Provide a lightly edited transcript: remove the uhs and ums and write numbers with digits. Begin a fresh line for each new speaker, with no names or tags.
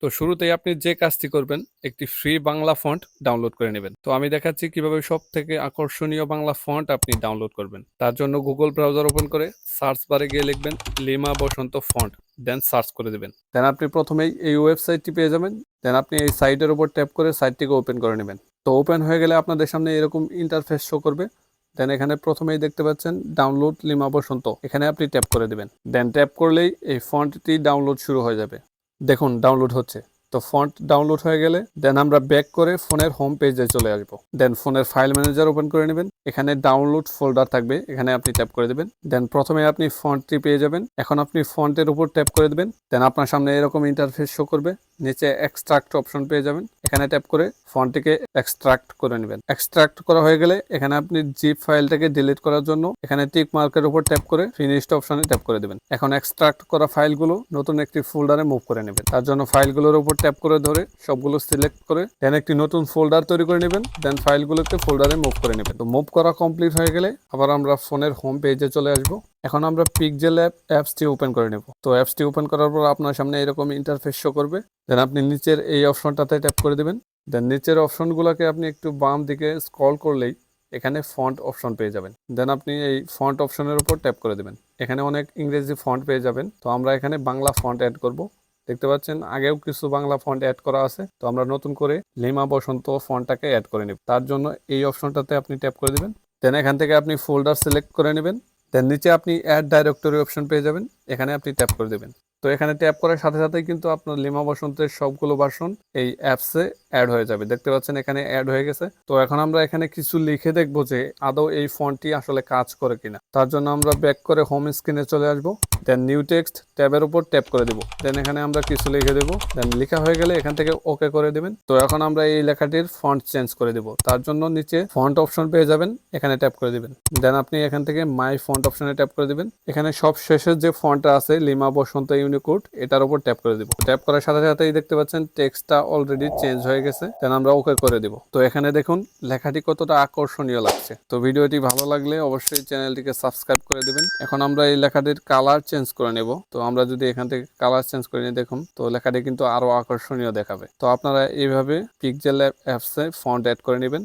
তো শুরুতেই আপনি যে কাজটি করবেন, একটি ফ্রি বাংলা ফন্ট ডাউনলোড করে নেবেন। তো আমি দেখাচ্ছি কিভাবে সবথেকে আকর্ষণীয় বাংলা ফন্ট আপনি ডাউনলোড করবেন। তার জন্য গুগল ব্রাউজার ওপেন করে সার্চ বারে গিয়ে লিখবেন লিমা বসন্ত ফন্ট, দেন সার্চ করে দিবেন। দেন আপনি প্রথমেই এই ওয়েবসাইটটি পেয়ে যাবেন। দেন আপনি এই সাইটের উপর ট্যাপ করে সাইটটিকে ওপেন করে নেবেন। তো ওপেন হয়ে গেলে আপনাদের সামনে এরকম ইন্টারফেস শো করবে। দেন এখানে প্রথমেই দেখতে পাচ্ছেন ডাউনলোড লিমা বসন্ত, এখানে আপনি ট্যাপ করে দিবেন। দেন ট্যাপ করলেই এই ফন্টটি ডাউনলোড শুরু হয়ে যাবে। দেখুন ডাউনলোড হচ্ছে। তো ফন্ট ডাউনলোড হয়ে গেলে দেন আমরা ব্যাক করে ফোনের হোম পেজে চলে আসবো। দেন ফোনের ফাইল ম্যানেজার ওপেন করে নেবেন। এখানে ডাউনলোড ফোল্ডার থাকবে, এখানে আপনি ট্যাপ করে দেবেন। দেন প্রথমে আপনি ফন্টটি পেয়ে যাবেন। এখন আপনি ফন্টের উপর ট্যাপ করে দেবেন। দেন আপনার সামনে এরকম ইন্টারফেস শো করবে। নিচে এক্সট্রাক্ট অপশন পেয়ে যাবেন, এখানে ট্যাপ করে ফন্টটিকে এক্সট্রাক্ট করে নেবেন। এক্সট্রাক্ট করা হয়ে গেলে এখানে আপনি জিপ ফাইলটাকে ডিলিট করার জন্য এখানে টিক মার্কের উপর ট্যাপ করে ফিনিশড অপশনে ট্যাপ করে দেবেন। এখন এক্সট্রাক্ট করা ফাইলগুলো নতুন একটি ফোল্ডারে মুভ করে নেবেন। তার জন্য ফাইলগুলোর উপর ট্যাপ করে ধরে সবগুলো সিলেক্ট করে দেন একটি নতুন ফোল্ডার তৈরি করে নেবেন। দেন ফাইলগুলোকে ফোল্ডারে মুভ করে নেবেন। তো মুভ করা কমপ্লিট হয়ে গেলে আবার আমরা ফোনের হোম পেজে চলে আসবো। এখন আমরা পিক্সেলল্যাব অ্যাপসটি ওপেন করে নেব। তো অ্যাপসটি ওপেন করার পর আপনার সামনে এরকম ইন্টারফেস শো করবে। দেন আপনি নিচের এই অপশনটাতে ট্যাপ করে দেবেন। দেন নিচের অপশনগুলোকে আপনি একটু বাম দিকে স্ক্রল করলেই এখানে ফন্ট অপশন পেয়ে যাবেন। দেন আপনি এই ফন্ট অপশনের উপর ট্যাপ করে দেবেন। এখানে অনেক ইংরেজি ফন্ট পেয়ে যাবেন। তো আমরা এখানে বাংলা ফন্ট অ্যাড করব। দেখতে পাচ্ছেন আগেও কিছু বাংলা ফন্ট অ্যাড করা আছে। তো আমরা নতুন করে লিমা বসন্ত ফন্টটাকে অ্যাড করে নেব। তার জন্য এই অপশনটাতে আপনি ট্যাপ করে দেবেন। দেন এখান থেকে আপনি ফোল্ডার সিলেক্ট করে নেবেন। দেন নিচে আপনি অ্যাড ডাইরেক্টরি অপশন পেয়ে যাবেন, এখানে আপনি ট্যাপ করে দেবেন। তো এখানে ট্যাপ করার সাথে সাথেই কিন্তু আপনার লিমা বসন্তের সবগুলো ভার্সন এই অ্যাপসে অ্যাড হয়ে যাবে। দেখতে পাচ্ছেন এখানে অ্যাড হয়ে গেছে। তো এখন আমরা এখানে কিছু লিখে দেখবো যে আদৌ এই ফন্টটি আসলে কাজ করে কিনা। তার জন্য আমরা ব্যাক করে হোম স্ক্রিনে চলে আসবো। দেন নিউ টেক্সট ট্যাবের উপর ট্যাপ করে দেবো। দেন এখানে আমরা কিছু লিখে দেবো। দেন লেখা হয়ে গেলে এখান থেকে ওকে করে দেবেন। তো এখন আমরা এই লেখাটির ফন্ট চেঞ্জ করে দেবো। তার জন্য নিচে ফন্ট অপশন পেয়ে যাবেন, এখানে ট্যাপ করে দিবেন। দেন আপনি এখান থেকে মাই ফন্ট অপশনে ট্যাপ করে দিবেন। এখানে সব শেষের যে ফন্টটা আছে লিমা বসন্ত ইউনিকোড, এটার উপর ট্যাপ করে দিব। ট্যাপ করার সাথে সাথেই দেখতে পাচ্ছেন টেক্সটটা অলরেডি চেঞ্জ হয়ে গেছে। দেন আমরা ওকে করে দিব। তো এখানে দেখুন লেখাটি কতটা আকর্ষণীয় লাগছে। তো ভিডিওটি ভালো লাগলে অবশ্যই চ্যানেলটিকে সাবস্ক্রাইব করে দিবেন। এখন আমরা এই লেখাটির কালার চেঞ্জ করে নেব। তো আমরা যদি এখান থেকে কালার চেঞ্জ করে নিই, দেখুন তো লেখাটি কিন্তু আরো আকর্ষণীয় দেখাবে। তো আপনারা এইভাবে পিক্সেলল্যাব অ্যাপসে ফন্ট অ্যাড করে নেবেন।